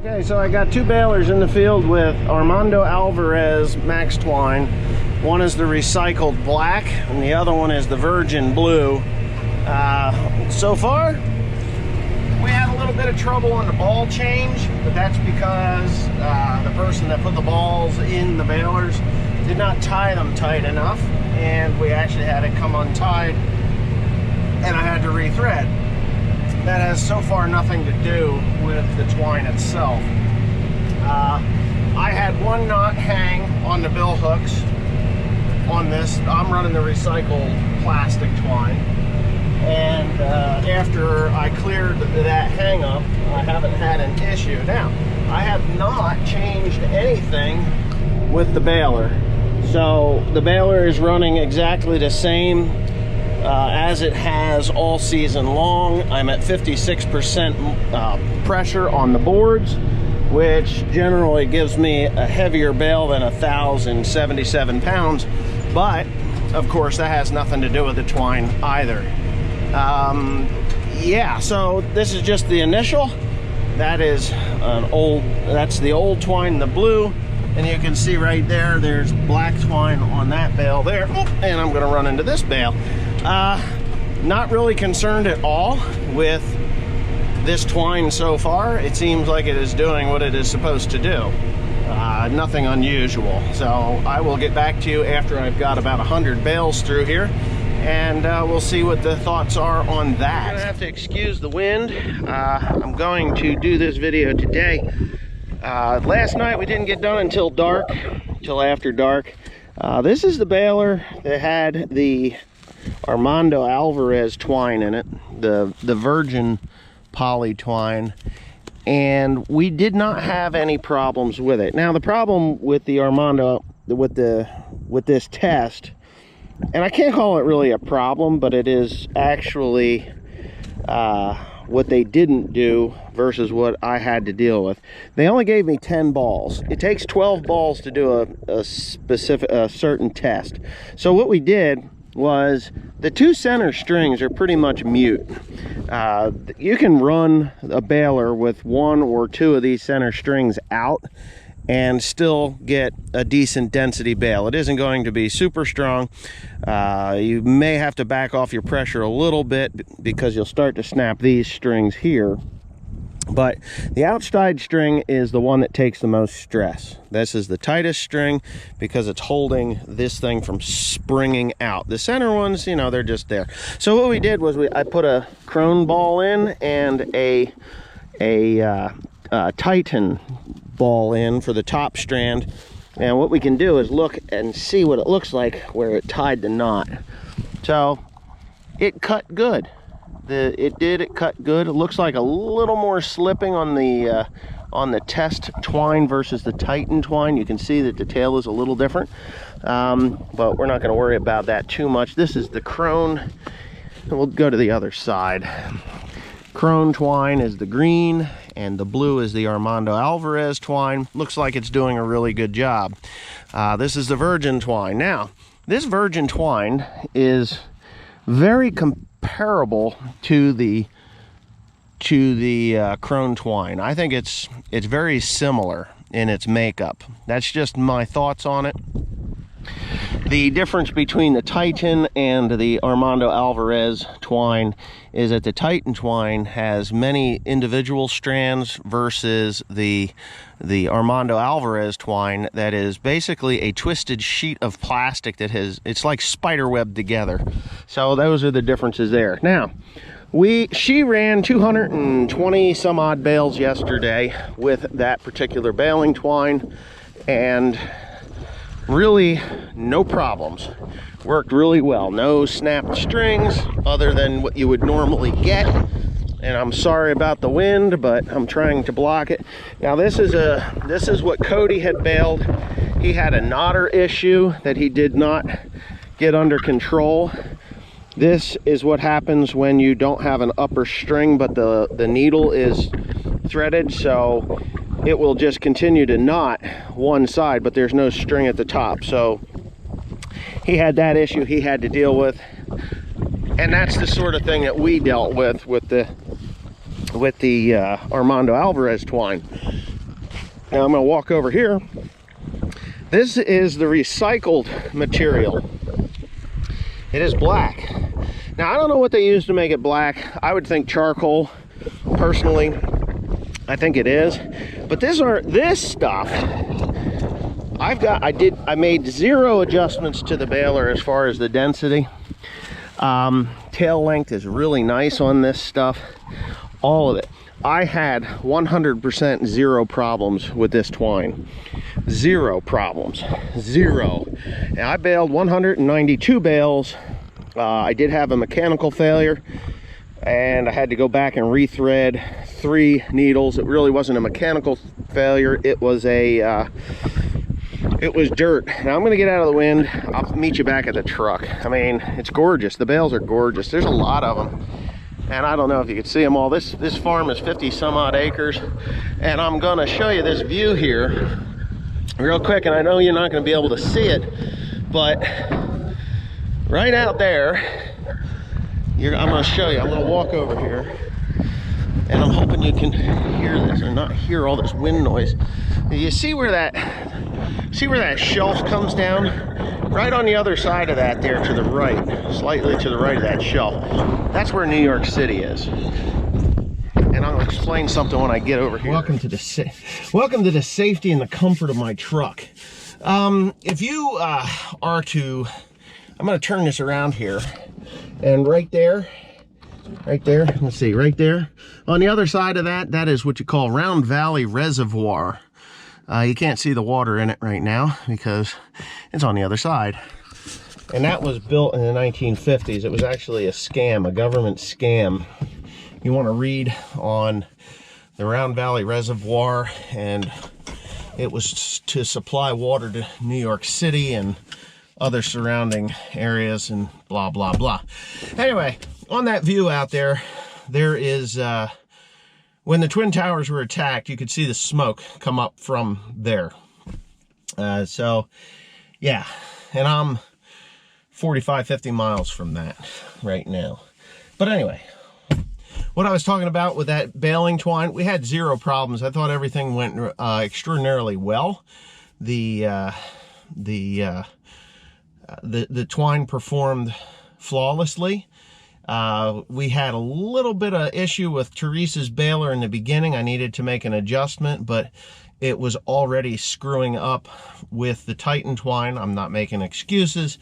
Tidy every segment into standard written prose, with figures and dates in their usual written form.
Okay, so I got two balers in the field with Armando Alvarez Max Twine. One is the recycled black and the other one is the virgin blue. So far, we had a little bit of trouble on the ball change, but that's because the person that put the balls in the balers did not tie them tight enough, and we actually had it come untied and I had to rethread. That has so far nothing to do with the twine itself. I had one knot hang on the bill hooks on this. I'm running the recycled plastic twine, and after I cleared that hang up, I haven't had an issue. Now, I have not changed anything with the baler. So the baler is running exactly the same as it has all season long. I'm at 56% pressure on the boards, which generally gives me a heavier bale than 1,077 pounds, but of course that has nothing to do with the twine either. Yeah, so this is just the initial. That is that's the old twine, the blue, and you can see right there, there's black twine on that bale there. And I'm gonna run into this bale. Not really concerned at all with this twine so far. It seems like it is doing what it is supposed to do. Nothing unusual. So I will get back to you after I've got about 100 bales through here, and we'll see what the thoughts are on that. I'm gonna have to excuse the wind. I'm going to do this video today. Last night we didn't get done until dark, till after dark. This is the baler that had the Armando Alvarez twine in it, the virgin poly twine, and we did not have any problems with it. Now the problem with the Armando, with this test, and I can't call it really a problem, but it is actually what they didn't do versus what I had to deal with. They only gave me 10 balls. It takes 12 balls to do a certain test. So what we did was, the two center strings are pretty much mute. You can run a baler with one or two of these center strings out and still get a decent density bale. It isn't going to be super strong. You may have to back off your pressure a little bit because you'll start to snap these strings here. But the outside string is the one that takes the most stress. This is the tightest string because it's holding this thing from springing out. The center ones, you know, they're just there. So what we did was I put a crone ball in and a Titan ball in for the top strand. And what we can do is look and see what it looks like where it tied the knot. So it cut good. It cut good. It looks like a little more slipping on the test twine versus the Titan twine. You can see that the tail is a little different, but we're not going to worry about that too much. This is the crone. We'll go to the other side. Crone twine is the green, and the blue is the Armando Alvarez twine. Looks like it's doing a really good job. This is the virgin twine. Now, this virgin twine is very comparable to the crone twine. I think it's very similar in its makeup. That's just my thoughts on it. The difference between the Titan and the Armando Alvarez twine is that the Titan twine has many individual strands versus the Armando Alvarez twine that is basically a twisted sheet of plastic that it's like spider web together. So those are the differences there. Now, she ran 220 some odd bales yesterday with that particular baling twine, and really no problems. Worked really well. No snapped strings other than what you would normally get. And I'm sorry about the wind, but I'm trying to block it. Now this is what Cody had baled. He had a knotter issue that he did not get under control. This is what happens when you don't have an upper string, but the needle is threaded, so it will just continue to knot one side, but there's no string at the top. So he had that issue he had to deal with, and that's the sort of thing that we dealt with the Armando Alvarez twine. Now I'm going to walk over here. This is the recycled material. It is black. Now I don't know what they use to make it black. I would think charcoal, personally. I think it is. But this stuff, I made 0 adjustments to the baler as far as the density. Tail length is really nice on this stuff. All of it. I had 100% 0 problems with this twine. 0 problems. 0. And I baled 192 bales. I did have a mechanical failure, and I had to go back and rethread 3 needles. It really wasn't a mechanical failure. It was a it was dirt. Now I'm going to get out of the wind. I'll meet you back at the truck. I mean, it's gorgeous. The bales are gorgeous. There's a lot of them, and I don't know if you can see them all. This farm is 50 some odd acres, and I'm going to show you this view here real quick. And I know you're not going to be able to see it, but right out there, I'm going to show you. I'm going to walk over here, and I'm hoping you can hear this or not hear all this wind noise. You see where that shelf comes down? Right on the other side of that there to the right, slightly to the right of that shelf. That's where New York City is. And I'll explain something when I get over here. Welcome to the safety and the comfort of my truck. If you are to, I'm going to turn this around here, and right there, let's see, right there, on the other side of that is what you call Round Valley Reservoir. You can't see the water in it right now because it's on the other side. And that was built in the 1950s. It was actually a scam, a government scam. You want to read on the Round Valley Reservoir, and it was to supply water to New York City and other surrounding areas and blah, blah, blah. Anyway, on that view out there, there is, when the Twin Towers were attacked, you could see the smoke come up from there. So, yeah, and I'm 45, 50 miles from that right now. But anyway, what I was talking about with that baling twine, we had 0 problems. I thought everything went extraordinarily well. The twine performed flawlessly. We had a little bit of issue with Teresa's baler in the beginning. I needed to make an adjustment, but it was already screwing up with the Titan twine. I'm not making excuses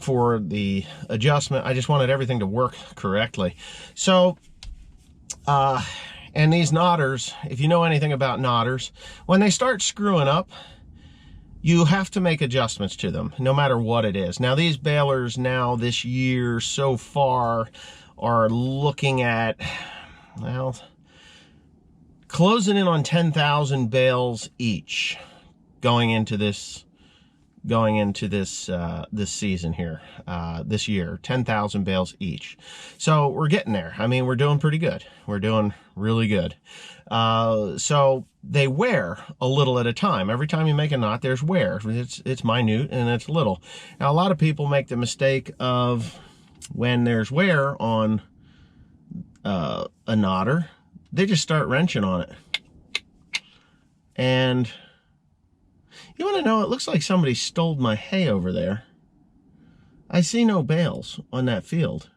for the adjustment. I just wanted everything to work correctly. So, and these knotters, if you know anything about knotters, when they start screwing up, you have to make adjustments to them, no matter what it is. Now, these balers now this year so far are looking at, well, closing in on 10,000 bales each going into this this season here, this year, 10,000 bales each. So we're getting there. I mean, we're doing pretty good. We're doing really good. So they wear a little at a time. Every time you make a knot, there's wear. It's minute and it's little. Now, a lot of people make the mistake of, when there's wear on a knotter, they just start wrenching on it. And you want to know, it looks like somebody stole my hay over there. I see no bales on that field.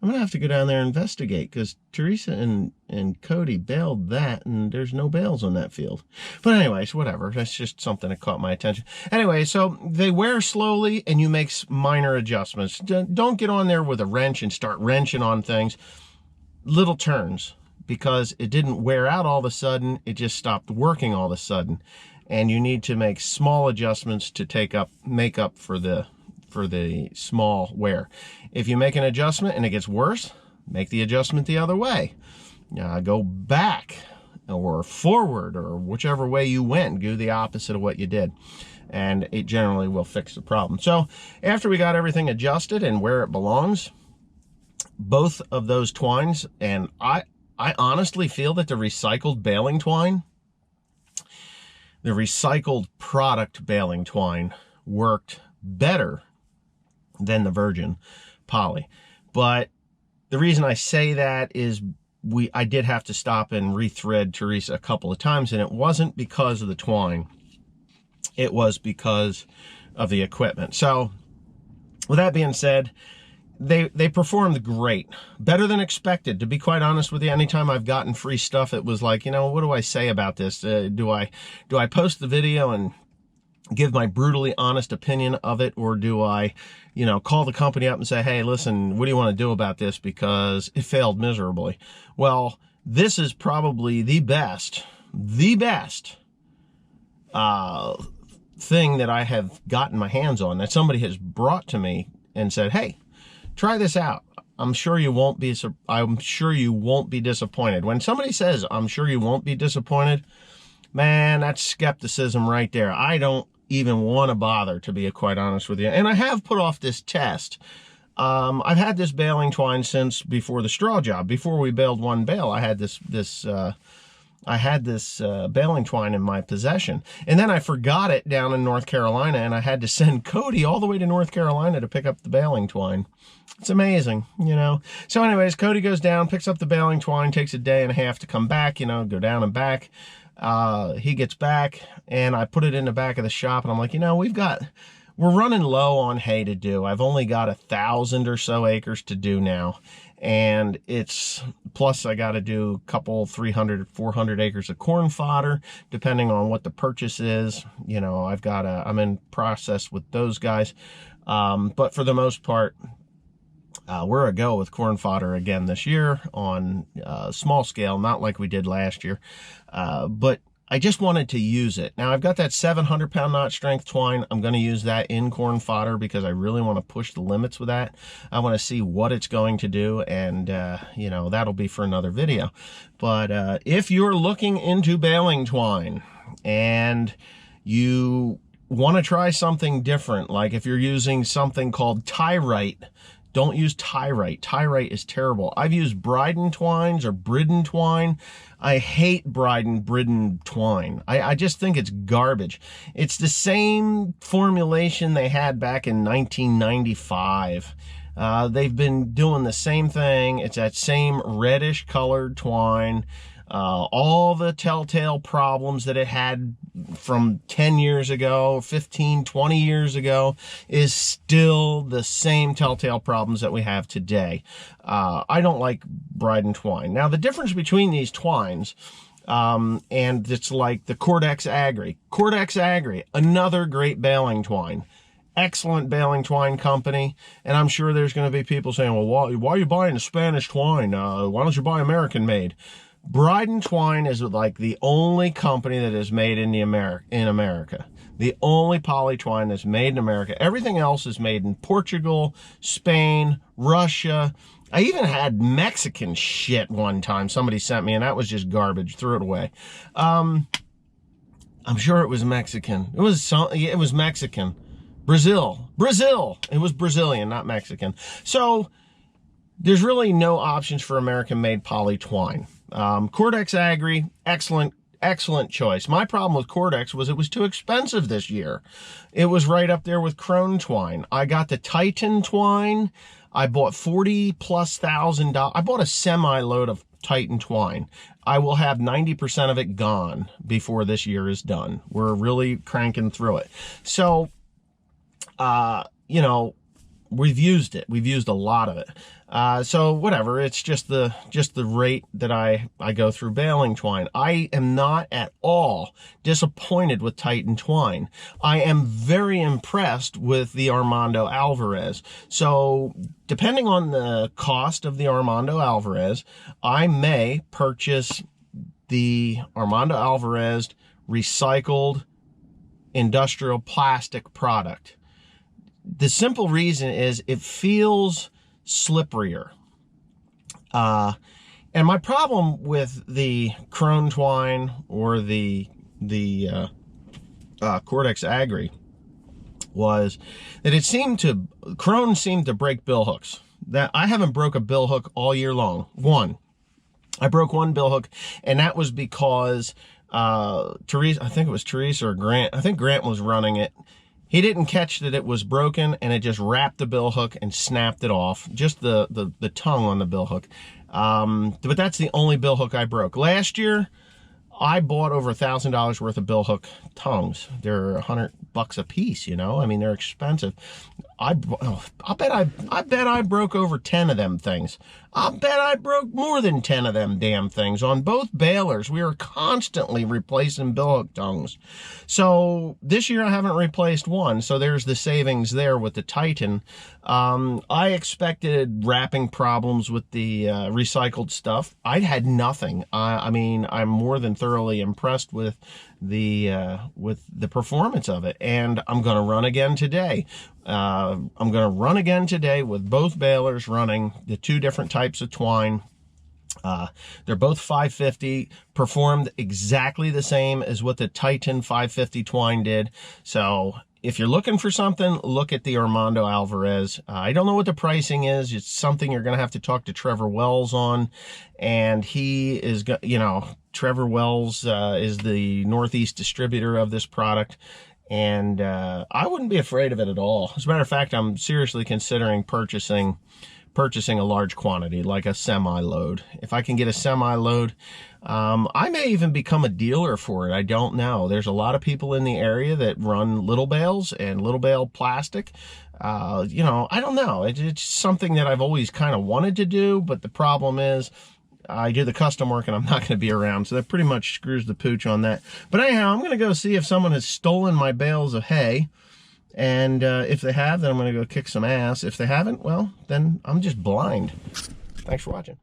I'm going to have to go down there and investigate, because Teresa and Cody baled that, and there's no bales on that field. But anyways, whatever. That's just something that caught my attention. Anyway, so they wear slowly, and you make minor adjustments. Don't get on there with a wrench and start wrenching on things. Little turns, because it didn't wear out all of a sudden. It just stopped working all of a sudden. And you need to make small adjustments to make up for the small wear. If you make an adjustment and it gets worse, make the adjustment the other way. Go back or forward, or whichever way you went, do the opposite of what you did. And it generally will fix the problem. So after we got everything adjusted and where it belongs, both of those twines, and I honestly feel that the recycled baling twine, the recycled product baling twine, worked better than the virgin poly. But the reason I say that is I did have to stop and rethread Teresa a couple of times, and it wasn't because of the twine. It was because of the equipment. So with that being said, they performed great, better than expected. To be quite honest with you, anytime I've gotten free stuff, it was like, you know, what do I say about this? Do I post the video and give my brutally honest opinion of it, or do I, you know, call the company up and say, hey, listen, what do you want to do about this because it failed miserably? Well, this is probably the best thing that I have gotten my hands on, that somebody has brought to me and said, hey, try this out. I'm sure you won't be disappointed. When somebody says, I'm sure you won't be disappointed, man, that's skepticism right there. I don't even want to bother, to be quite honest with you. And I have put off this test. I've had this baling twine since before the straw job. Before we baled one bale, I had this baling twine in my possession. And then I forgot it down in North Carolina, and I had to send Cody all the way to North Carolina to pick up the baling twine. It's amazing, you know. So anyways, Cody goes down, picks up the baling twine, takes a day and a half to come back, you know, go down and back. He gets back, and I put it in the back of the shop, and I'm like, you know, we're running low on hay to do. I've only got 1,000 or so acres to do now. And plus I got to do a couple, 300, 400 acres of corn fodder, depending on what the purchase is. You know, I'm in process with those guys. But for the most part, we're a go with corn fodder again this year on small scale, not like we did last year. But I just wanted to use it. Now I've got that 700-pound knot strength twine. I'm going to use that in corn fodder because I really want to push the limits with that. I want to see what it's going to do, and you know, that'll be for another video. But if you're looking into baling twine and you want to try something different, like if you're using something called Tyrite, don't use Tyrite. Tyrite is terrible. I've used Bryden twines or Bridden twine. I hate Bryden twine. I just think it's garbage. It's the same formulation they had back in 1995. They've been doing the same thing. It's that same reddish colored twine. All the telltale problems that it had from 10 years ago, 15, 20 years ago, is still the same telltale problems that we have today. I don't like Bryden twine. Now, the difference between these twines, and it's like the Cordex Agri. Cordex Agri, another great baling twine. Excellent baling twine company, and I'm sure there's going to be people saying, well, why are you buying a Spanish twine? Why don't you buy American made? Bryden twine is like the only company that is made in America. The only poly twine that's made in America. Everything else is made in Portugal, Spain, Russia. I even had Mexican shit one time somebody sent me, and that was just garbage. Threw it away. I'm sure it was Mexican. It was Mexican. Brazil. It was Brazilian, not Mexican. So there's really no options for American-made poly twine. Cordex Agri, excellent choice. My problem with Cordex was it was too expensive this year. It was right up there with Crone twine. I got the Titan twine. I bought $40,000+. I bought a semi-load of Titan twine. I will have 90% of it gone before this year is done. We're really cranking through it. So, you know, we've used it. We've used a lot of it. So whatever, it's just the rate that I go through baling twine. I am not at all disappointed with Titan twine. I am very impressed with the Armando Alvarez. So depending on the cost of the Armando Alvarez, I may purchase the Armando Alvarez recycled industrial plastic product. The simple reason is it feels slipperier. And my problem with the Crone twine or the Cordex Agri was that Crone seemed to break bill hooks. That I haven't broke a bill hook all year long. I broke one bill hook, and that was because Teresa, I think it was Teresa or Grant, I think Grant was running it. He didn't catch that it was broken, and it just wrapped the bill hook and snapped it off, just the tongue on the bill hook. But that's the only bill hook I broke. Last year, I bought over $1,000 worth of bill hook tongues. They're $100 a piece, you know? I mean, they're expensive. I bet I broke over 10 of them things. I'll bet I broke more than 10 of them damn things. On both balers, we are constantly replacing bill hook tongues. So this year I haven't replaced one, so there's the savings there with the Titan. I expected wrapping problems with the recycled stuff. I had nothing. I mean, I'm more than thoroughly impressed with the performance of it, and I'm going to run again today. I'm going to run again today with both balers running the two different types of twine. They're both 550, performed exactly the same as what the Titan 550 twine did. So if you're looking for something, look at the Armando Alvarez. I don't know what the pricing is. It's something you're going to have to talk to Trevor Wells on. And he is, you know, Trevor Wells is the Northeast distributor of this product. And I wouldn't be afraid of it at all. As a matter of fact, I'm seriously considering purchasing a large quantity, like a semi-load. If I can get a semi-load, I may even become a dealer for it. I don't know. There's a lot of people in the area that run little bales and little bale plastic. You know, I don't know. It's something that I've always kind of wanted to do, but the problem is I do the custom work and I'm not going to be around, so that pretty much screws the pooch on that. But anyhow, I'm going to go see if someone has stolen my bales of hay. And if they have, then I'm going to go kick some ass. If they haven't, well, then I'm just blind. Thanks for watching.